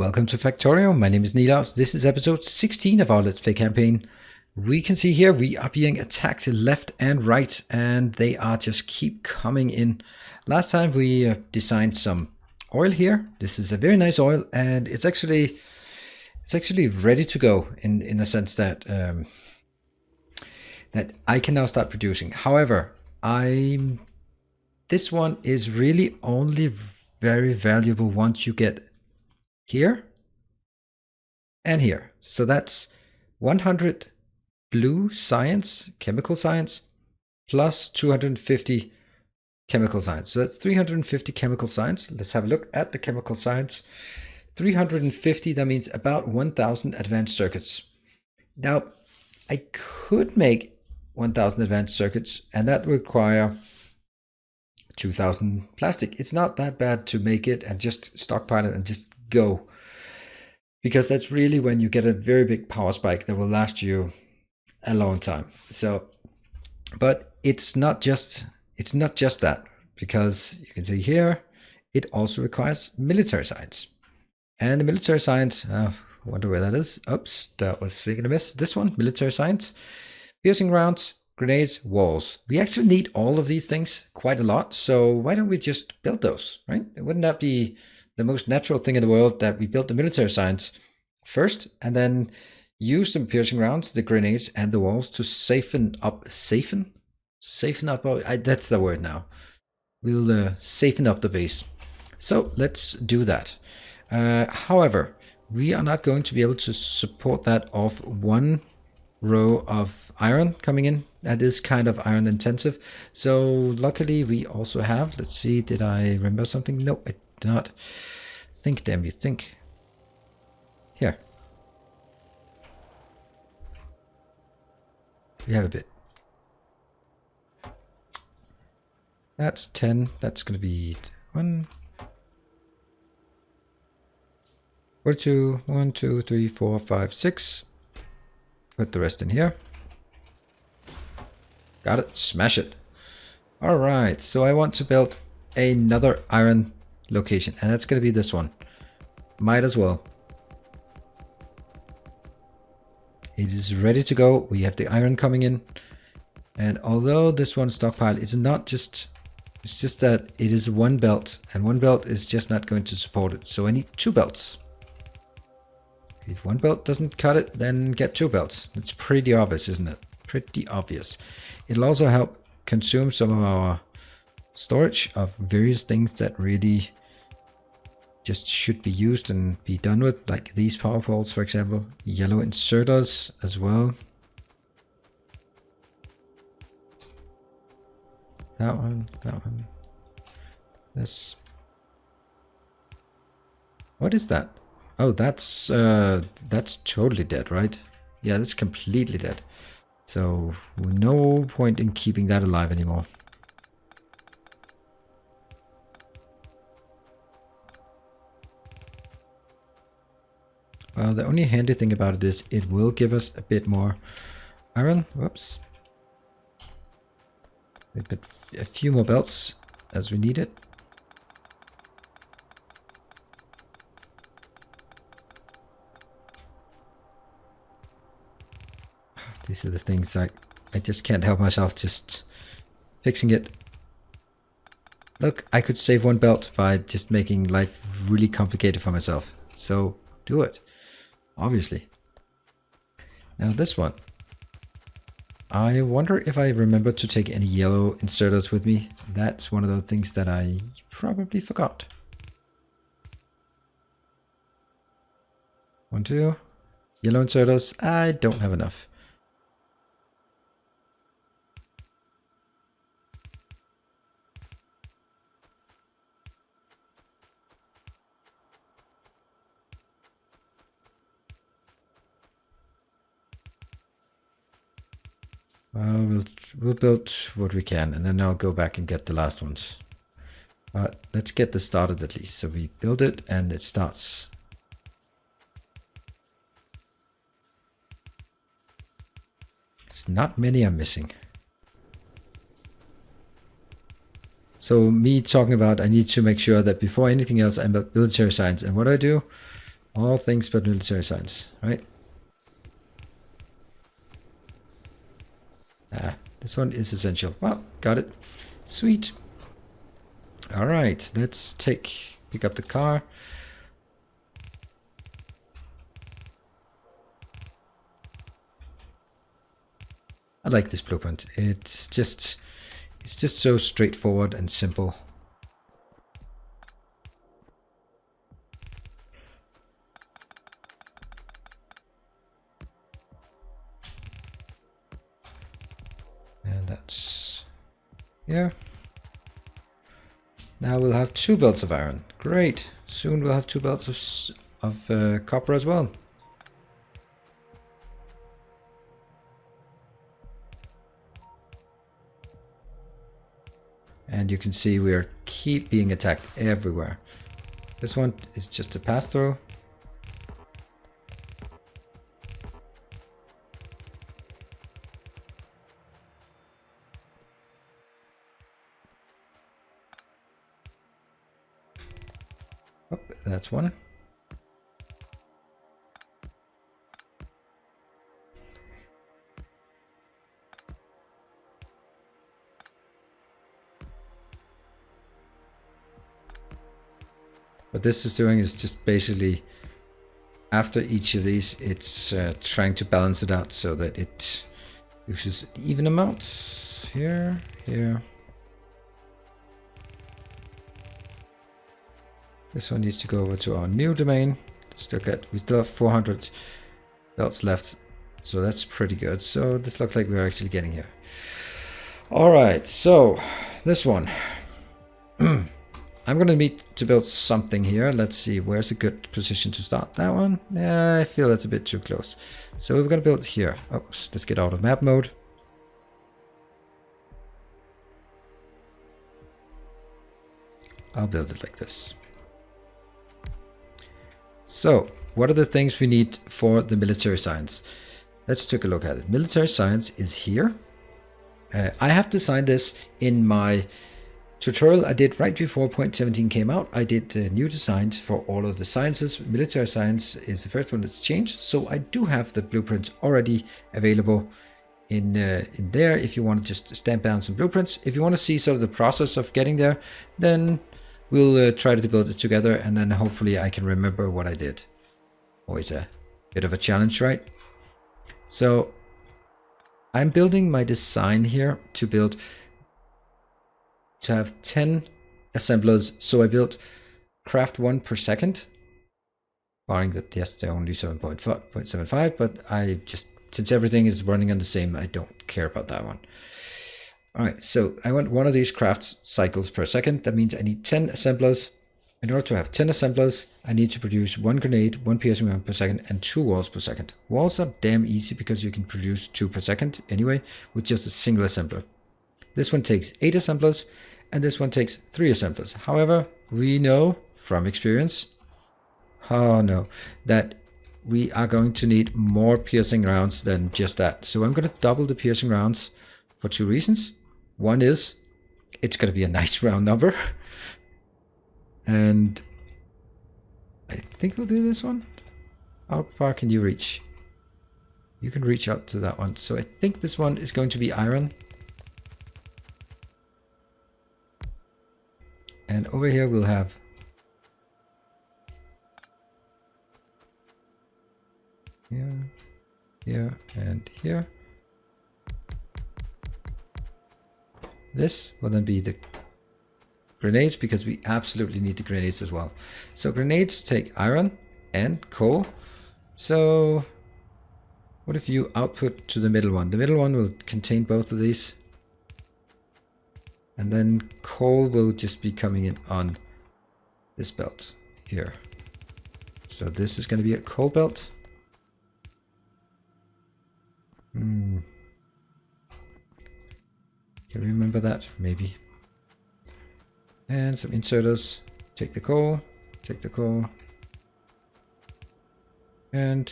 Welcome to Factorio. My name is Nilaus. This is episode 16 of our Let's Play campaign. We can see here we are being attacked left and right, and they are just keep coming in. Last time we designed some oil here. This is a very nice oil, and it's actually ready to go in a sense that that I can now start producing. However, this one is really only very valuable once you get here and here. So that's 100 blue science, chemical science, plus 250 chemical science. So that's 350 chemical science. Let's have a look at the chemical science. 350, that means about 1000 advanced circuits. Now, I could make 1000 advanced circuits, and that would require 2000 plastic. It's not that bad to make it and just stockpile it and just go, because that's really when you get a very big power spike that will last you a long time. So, but it's not just that, because you can see here it also requires military science, and the military science, I wonder where that is. Oops, that was thinking a miss. This one, military science, piercing rounds, grenades, walls. We actually need all of these things quite a lot, so why don't we just build those, right? Wouldn't that be the most natural thing in the world, that we build the military science first and then use the piercing rounds, the grenades, and the walls to safeten up. That's the word now. We'll safeten up the base. So let's do that. However, we are not going to be able to support that off one row of iron coming in. That is kind of iron intensive. So luckily we also have, let's see, did I remember something? No, I did not. Think, damn you, think. Here. We have a bit. That's 10. That's going to be 1. 42, 1, 2, 3, 4, 5, 6. Put the rest in here. Got it. Smash it. All right. So I want to build another iron location, and that's going to be this one. Might as well. It is ready to go. We have the iron coming in, and although this one stockpile, it's not just, it's just that it is one belt, and one belt is just not going to support it. So I need 2 belts. If one belt doesn't cut it, then get 2 belts. It's pretty obvious, isn't it? Pretty obvious. It'll also help consume some of our storage of various things that really just should be used and be done with, like these power poles, for example. Yellow inserters as well. That one, that one. This. What is that? Oh, that's totally dead, right? Yeah, that's completely dead. So no point in keeping that alive anymore. Well, the only handy thing about it is it will give us a bit more iron. Whoops. A few more belts as we need it. These are the things I just can't help myself just fixing it. Look, I could save 1 belt by just making life really complicated for myself. So do it, obviously. Now this one. I wonder if I remember to take any yellow inserters with me. That's one of those things that I probably forgot. 1, 2. Yellow inserters. I don't have enough. We'll build what we can, and then I'll go back and get the last ones. But let's get this started at least. So we build it and it starts. There's not many I'm missing. So me talking about, I need to make sure that before anything else I build military science. And what do? All things but military science, right? Ah, this one is essential. Well, got it. Sweet. All right, let's pick up the car. I like this blueprint. It's just so straightforward and simple. And that's here. Now we'll have 2 belts of iron. Great. Soon we'll have 2 belts of copper as well. And you can see we keep being attacked everywhere. This one is just a pass through. Oh, that's one. What this is doing is just basically, after each of these, it's trying to balance it out so that it uses an even amount. Here, here. This one needs to go over to our new domain. We still have 400 belts left, so that's pretty good. So this looks like we're actually getting here. All right, so this one. I'm gonna need to build something here. Let's see, where's a good position to start? That one? Yeah, I feel that's a bit too close. So we're gonna build here. Oops, let's get out of map mode. I'll build it like this. So, what are the things we need for the military science? Let's take a look at it. Military science is here. I have designed this in my tutorial I did right before 0.17 came out. I did new designs for all of the sciences. Military science is the first one that's changed. So I do have the blueprints already available in there if you want to just stamp down some blueprints. If you want to see sort of the process of getting there, then we'll try to build it together, and then hopefully I can remember what I did. Always a bit of a challenge, right? So I'm building my design here to have 10 assemblers. So I built craft 1 per second, barring that, yes, they're only 7.75, but since everything is running on the same, I don't care about that one. All right, so I want one of these craft cycles per second. That means I need 10 assemblers. In order to have 10 assemblers, I need to produce 1 grenade, 1 piercing round per second, and 2 walls per second. Walls are damn easy because you can produce 2 per second anyway with just a single assembler. This one takes 8 assemblers, and this one takes 3 assemblers. However, we know from experience, that we are going to need more piercing rounds than just that. So I'm going to double the piercing rounds for 2 reasons. One is, it's going to be a nice round number. And I think we'll do this one. How far can you reach? You can reach out to that one. So I think this one is going to be iron. And over here we'll have here, and here. This will then be the grenades, because we absolutely need the grenades as well. So grenades take iron and coal. So what if you output to the middle one? The middle one will contain both of these. And then coal will just be coming in on this belt here. So this is going to be a coal belt. Can you remember that? Maybe. And some inserters. Take the coal. Take the coal. And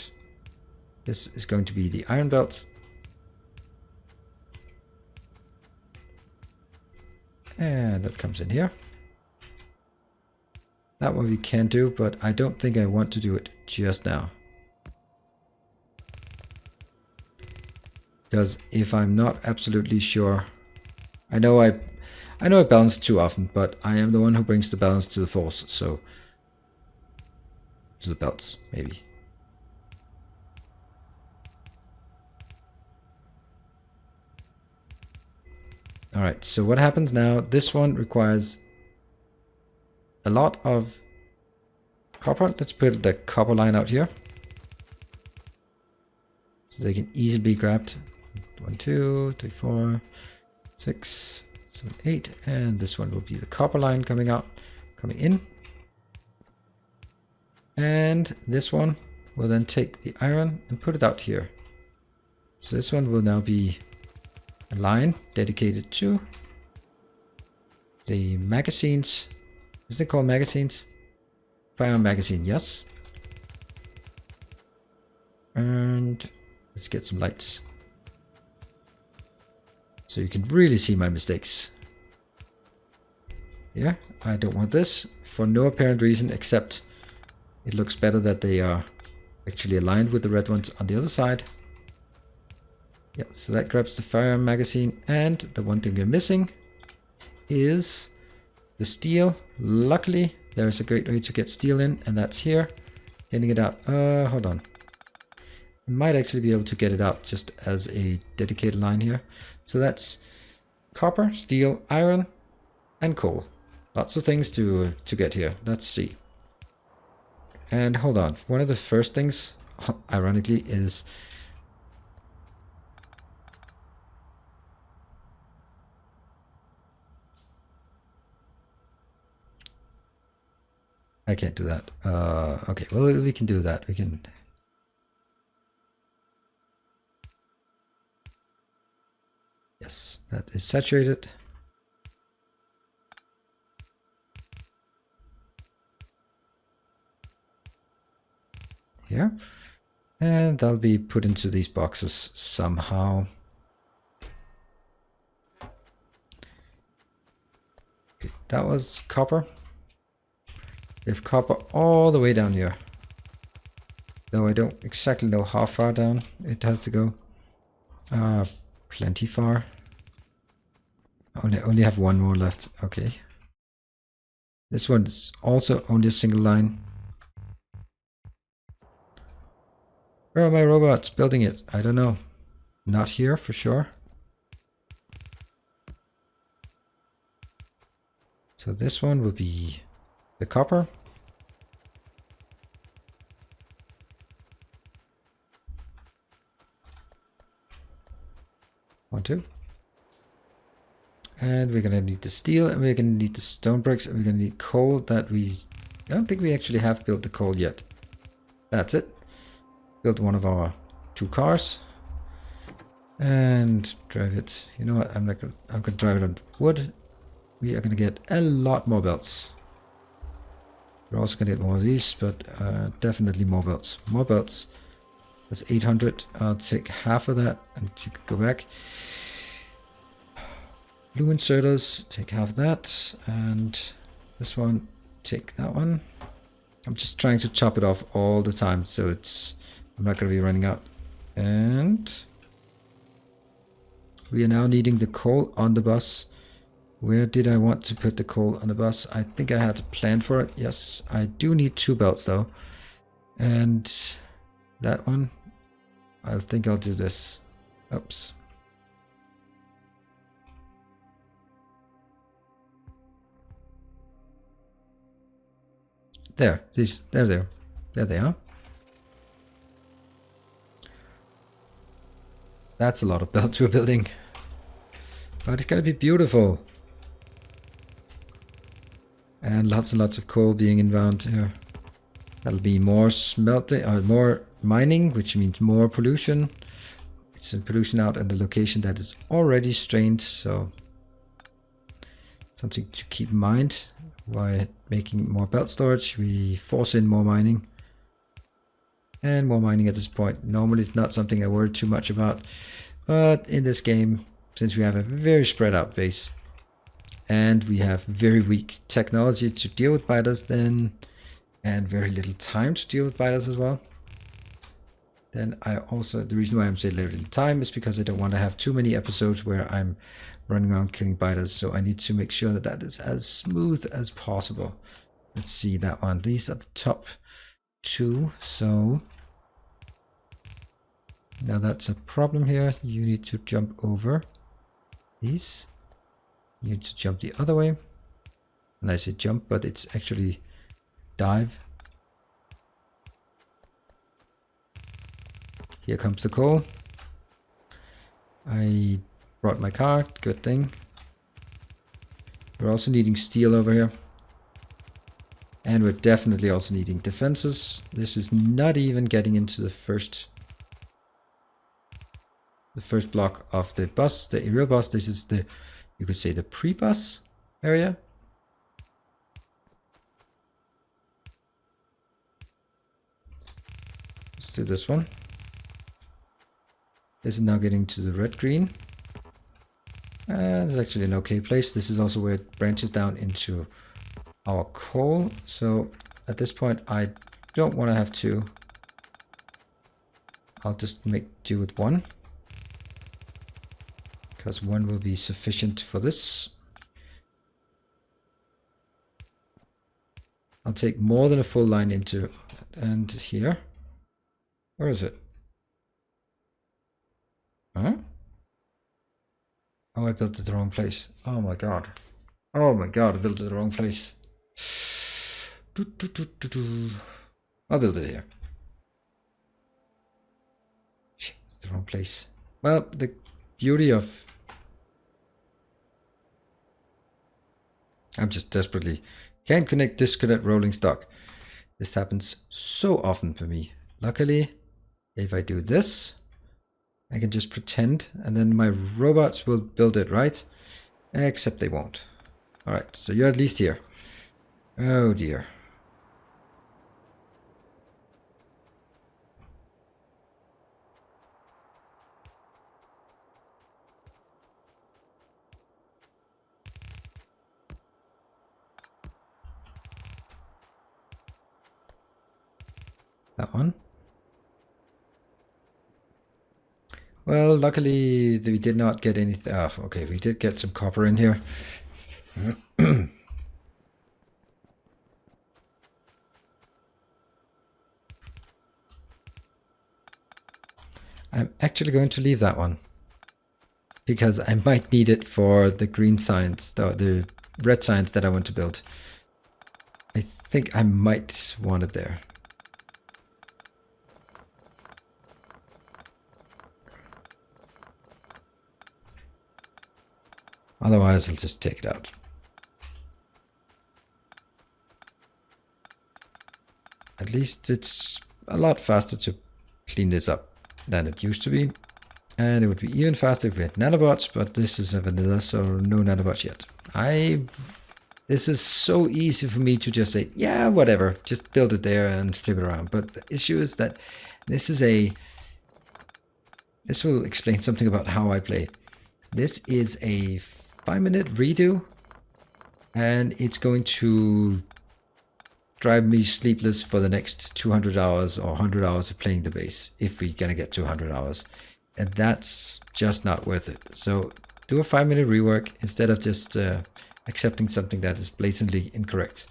this is going to be the iron belt. And that comes in here. That one we can do, but I don't think I want to do it just now. Because if I'm not absolutely sure, I know I balance too often, but I am the one who brings the balance to the force, so to the belts, maybe. Alright, so what happens now, this one requires a lot of copper. Let's put the copper line out here. So they can easily be grabbed. 1, 2, 3, 4, 6, 7, 8. And this one will be the copper line coming out, coming in. And this one will then take the iron and put it out here. So this one will now be a line dedicated to the magazines. Is it called magazines? Fire magazine, yes. And let's get some lights. So you can really see my mistakes. Yeah, I don't want this for no apparent reason except it looks better that they are actually aligned with the red ones on the other side. Yeah, so that grabs the fire magazine, and the one thing we're missing is the steel. Luckily, there is a great way to get steel in, and that's here. Getting it out. Hold on. I might actually be able to get it out just as a dedicated line here. So that's copper, steel, iron, and coal. Lots of things to get here. Let's see. And hold on. One of the first things, ironically, is I can't do that. Okay, well, we can do that. We can. Yes, that is saturated. Here. And that'll be put into these boxes somehow. Okay, that was copper. We have copper all the way down here. Though I don't exactly know how far down it has to go. Plenty far. Only have one more left. Okay. This one is also only a single line. Where are my robots building it? I don't know. Not here for sure. So this one will be the copper. One, two. And we're gonna need the steel, and we're gonna need the stone bricks, and we're gonna need coal that I don't think we actually have built the coal yet. That's it. Build one of our 2 cars. And drive it. You know what? I'm gonna drive it on wood. We are gonna get a lot more belts. We're also gonna get more of these, but definitely more belts. More belts. That's 800. I'll take half of that, and you can go back. Blue inserters, take half of that, and this one, take that one. I'm just trying to chop it off all the time, so I'm not going to be running out. And we are now needing the coal on the bus. Where did I want to put the coal on the bus? I think I had a plan for it. Yes, I do need 2 belts though. And that one, I think I'll do this. Oops. There they are. That's a lot of belts we're building. But it's gonna be beautiful. And lots of coal being inbound here. That'll be more smelting, or more mining, which means more pollution. It's pollution out at the location that is already strained, so something to keep in mind. While making more belt storage, we force in more mining. And more mining at this point. Normally it's not something I worry too much about. But in this game, since we have a very spread out base, and we have very weak technology to deal with biters then, and very little time to deal with biters as well, then I also, the reason why I'm saying little time is because I don't want to have too many episodes where I'm running around killing biters, so I need to make sure that that is as smooth as possible. Let's see that one. These are the top two, so now that's a problem here. You need to jump over these. You need to jump the other way. And I say jump, but it's actually dive. Here comes the coal. I brought my car, good thing. We're also needing steel over here. And we're definitely also needing defenses. This is not even getting into the first block of the bus, the aerial bus. This is the, you could say, the pre-bus area. Let's do this one. This is now getting to the red-green. This is actually an okay place. This is also where it branches down into our coal. So at this point, I don't want to have two. I'll just make do with one, because one will be sufficient for this. I'll take more than a full line into, and here. Where is it? Huh? Oh, I built it the wrong place. Oh my god. Oh my god, I built it the wrong place. I'll build it here. Shit, it's the wrong place. Well, the beauty of... I'm just desperately... Can't connect, disconnect, rolling stock. This happens so often for me. Luckily, if I do this, I can just pretend, and then my robots will build it right. Except they won't. Alright, so you're at least here. Oh dear. That one. Well, luckily we did not get anything. Oh, okay, we did get some copper in here. I'm actually going to leave that one, because I might need it for the green science, the red science that I want to build. I think I might want it there. Otherwise, I'll just take it out. At least it's a lot faster to clean this up than it used to be. And it would be even faster if we had nanobots, but this is a vanilla, so no nanobots yet. This is so easy for me to just say, yeah, whatever, just build it there and flip it around. But the issue is that this will explain something about how I play. This is a 5-minute redo, and it's going to drive me sleepless for the next 200 hours or 100 hours of playing the base, if we're gonna get 200 hours. And that's just not worth it. So do a 5-minute rework instead of just accepting something that is blatantly incorrect.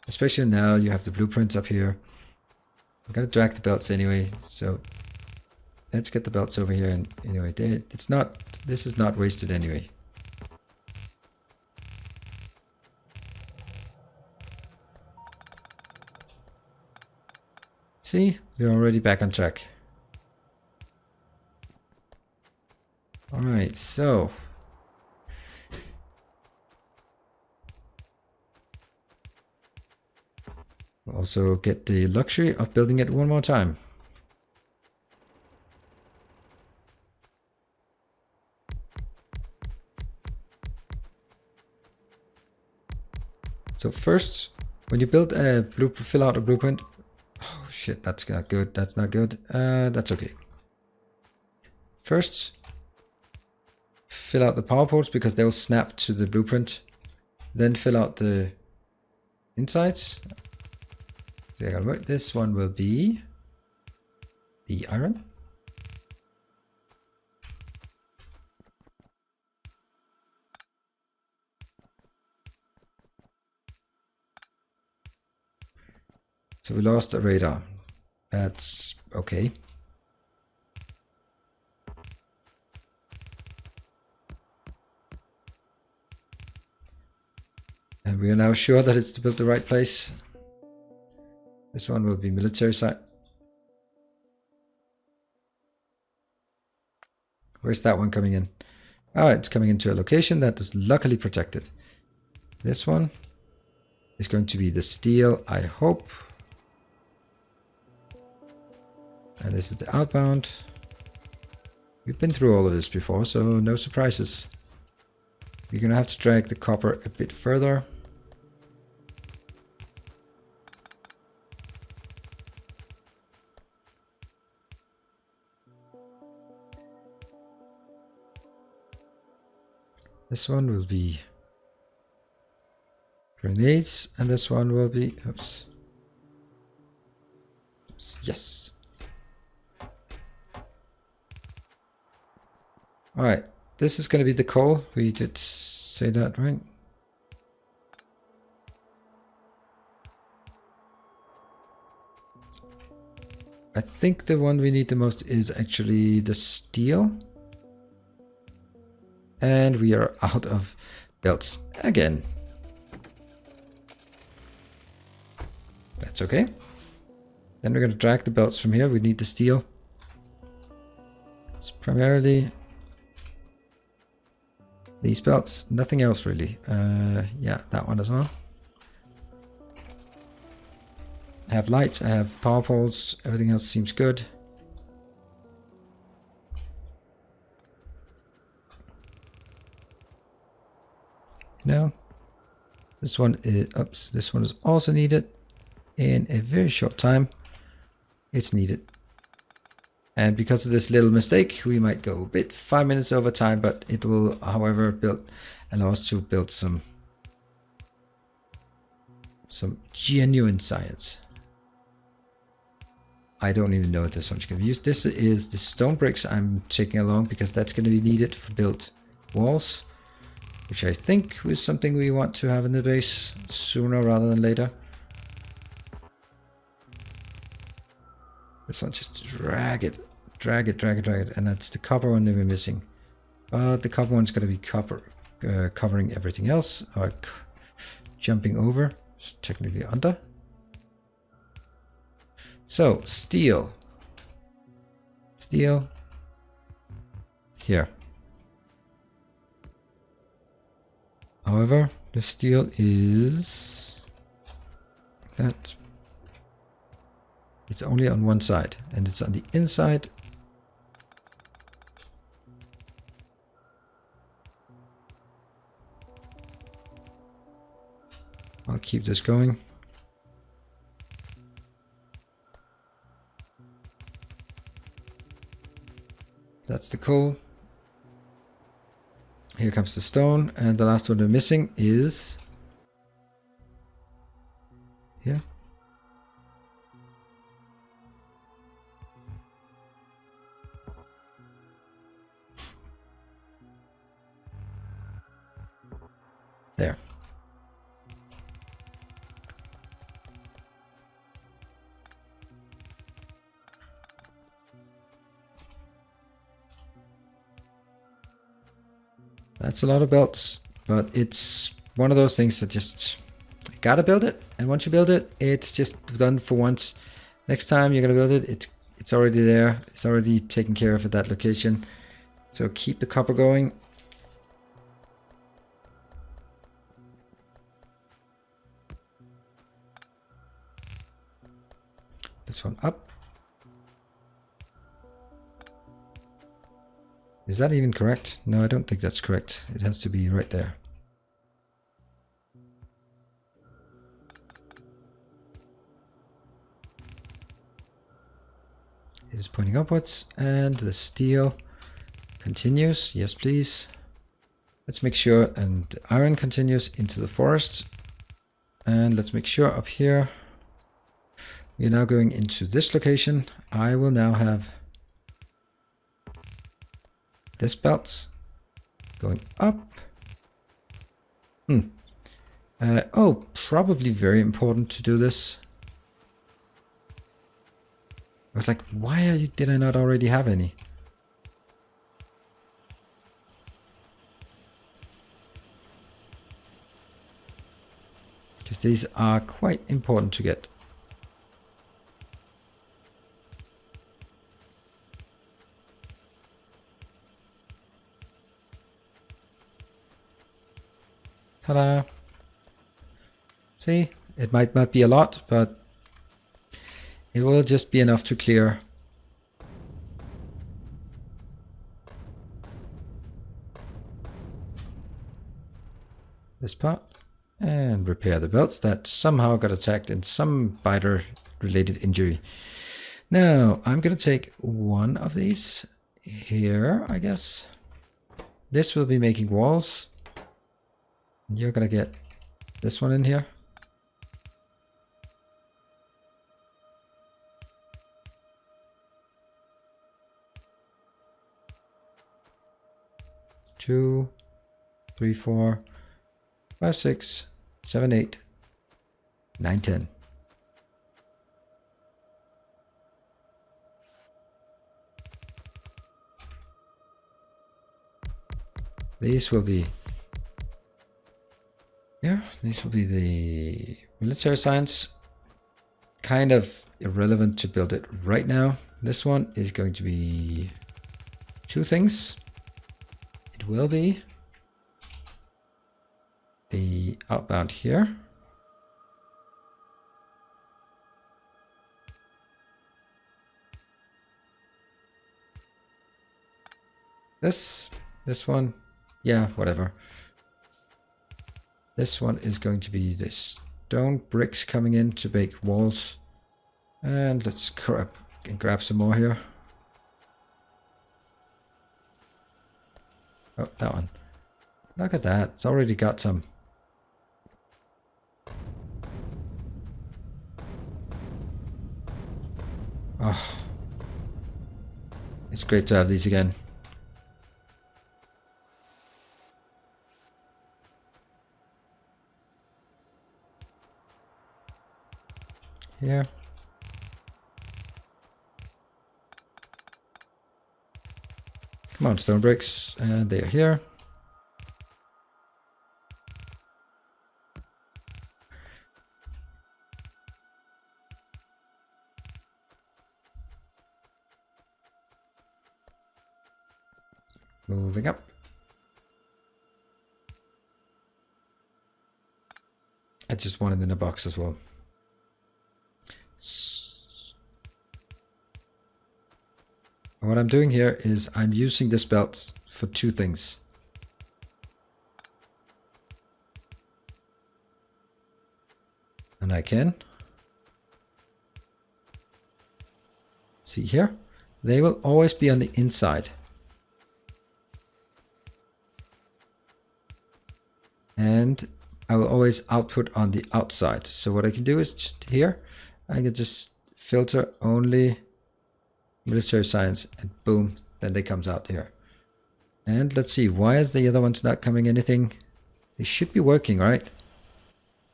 Especially now you have the blueprints up here. I'm gonna drag the belts anyway, so let's get the belts over here. And anyway, this is not wasted anyway. See, we're already back on track. All right, so we'll also get the luxury of building it one more time. So first, when you build a fill out a blueprint. Oh shit, that's not good. That's not good. That's okay. First, fill out the power ports because they will snap to the blueprint. then fill out the insides. So I gotta work. This one will be the iron. So we lost a radar. That's okay. And we are now sure that it's built the right place. This one will be military site. Where's that one coming in? Alright, it's coming into a location that is luckily protected. This one is going to be the steel, I hope. And this is the outbound. We've been through all of this before, so no surprises. We're gonna have to drag the copper a bit further. This one will be grenades, and this one will be, oops. Yes. Alright, this is going to be the coal. We did say that, right? I think the one we need the most is actually the steel. And we are out of belts again. That's okay. Then we're going to drag the belts from here. We need the steel. It's primarily these belts, nothing else really. Yeah, that one as well. I have lights, I have power poles, everything else seems good. Now, this one is, oops, this one is also needed in a very short time. It's needed. And because of this little mistake, we might go a bit 5 minutes over time, but it will, however, allow us to build some genuine science. I don't even know if this one's going to be used. This is the stone bricks I'm taking along because that's going to be needed for build walls, which I think was something we want to have in the base sooner rather than later. This one, just drag it, and that's the copper one that we're missing. But the copper one's going to be covering everything else, or jumping over, it's technically under. So, steel, here. However, the steel is that. It's only on one side, and it's on the inside. I'll keep this going. That's the coal. Here comes the stone, and the last one we're missing is here. There. That's a lot of belts, but it's one of those things that just gotta build it. And once you build it, it's just done for once. Next time you're gonna build it, it's already there. It's already taken care of at that location. So keep the copper going. This one up. Is that even correct? No, I don't think that's correct. It has to be right there. It is pointing upwards, and the steel continues. Yes, please. Let's make sure, and iron continues into the forest. And let's make sure up here, we're now going into this location. I will now have this belt going up. Oh, probably very important to do this. I was like, why did I not already have any? Because these are quite important to get. Ta-da! See, it might not be a lot, but it will just be enough to clear this part and repair the belts that somehow got attacked in some biter related injury. Now I'm gonna take one of these here, I guess. This will be making walls. You're gonna get this one in here. Two, 3, 4, 5, 6, 7, 8, 9, 10. These will be these will be the military science. Kind of irrelevant to build it right now. This one is going to be 2 things. It will be the outbound here. This one, yeah, whatever. This one is going to be the stone bricks coming in to make walls. And let's grab some more here. Oh, that one. Look at that. It's already got some. Oh. It's great to have these again. Here. Come on, stone bricks, and they are here. Moving up. I just wanted in a box as well. What I'm doing here is I'm using this belt for 2 things. And I can see here, they will always be on the inside. And I will always output on the outside. So what I can do is just here, I can just filter only military science, and boom, then they comes out here. And let's see, why is the other ones not coming anything? They should be working, right?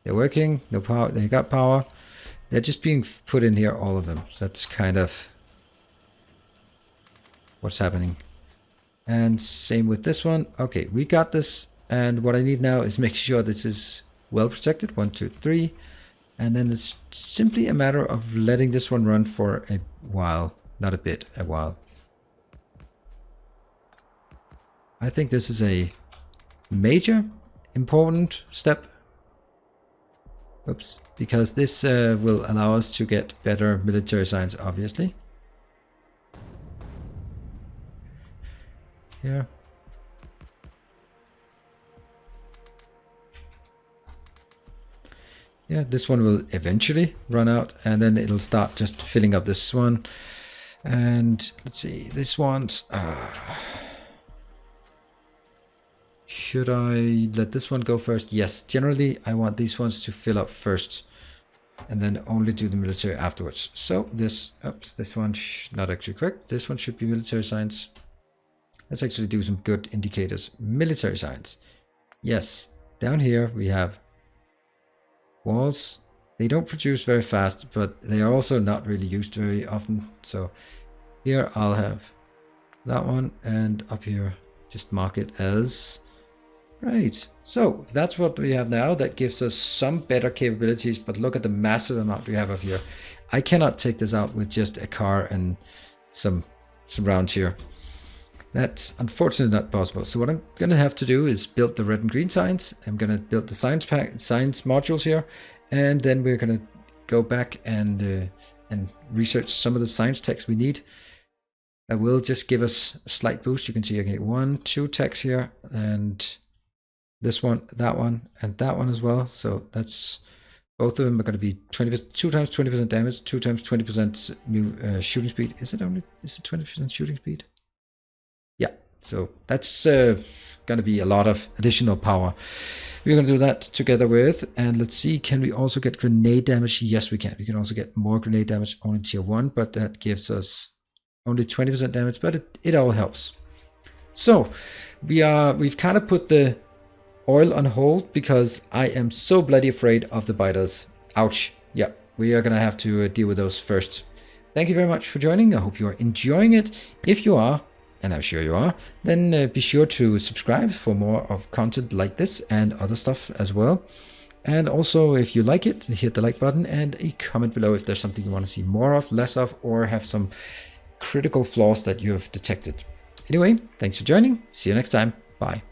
They're working, no power, they got power. They're just being put in here, all of them. So that's kind of what's happening. And same with this one. Okay, we got this. And what I need now is make sure this is well protected. 1, 2, 3. And then it's simply a matter of letting this one run for a while. Not a bit, a while. I think this is a major important step. Oops, because this will allow us to get better military science, obviously. Yeah. Yeah, this one will eventually run out, and then it'll start just filling up this one. And let's see, this one's Should I let this one go first? Yes, generally I want these ones to fill up first and then only do the military afterwards. So this, oops, this one, not actually correct. This one should be military science. Let's actually do some good indicators. Military science. Yes, down here we have walls. They don't produce very fast, but they are also not really used very often. So here I'll have that one, and up here just mark it as right. So that's what we have now. That gives us some better capabilities, but look at the massive amount we have of here. I cannot take this out with just a car and some rounds here. That's unfortunately not possible. So what I'm going to have to do is build the red and green science. I'm going to build the science modules here, and then we're going to go back and research some of the science techs we need. That will just give us a slight boost. You can see I get 1, 2 techs here, and this one, that one, and that one as well. So that's both of them are going to be 20%, 2 times 20% damage, 2 times 20% new shooting speed. Is it 20% shooting speed? Yeah. So that's going to be a lot of additional power. We're going to do that together with, and let's see, can we also get grenade damage? Yes, we can. We can also get more grenade damage, only tier 1, but that gives us only 20% damage, but it all helps. So we've kind of put the oil on hold because I am so bloody afraid of the biters. Ouch. Yeah, we are gonna have to deal with those first. Thank you very much for joining. I hope you are enjoying it. If you are, and I'm sure you are, then be sure to subscribe for more of content like this and other stuff as well. And also, if you like it, hit the like button and a comment below if there's something you want to see more of, less of, or have some critical flaws that you have detected. Anyway, thanks for joining. See you next time. Bye.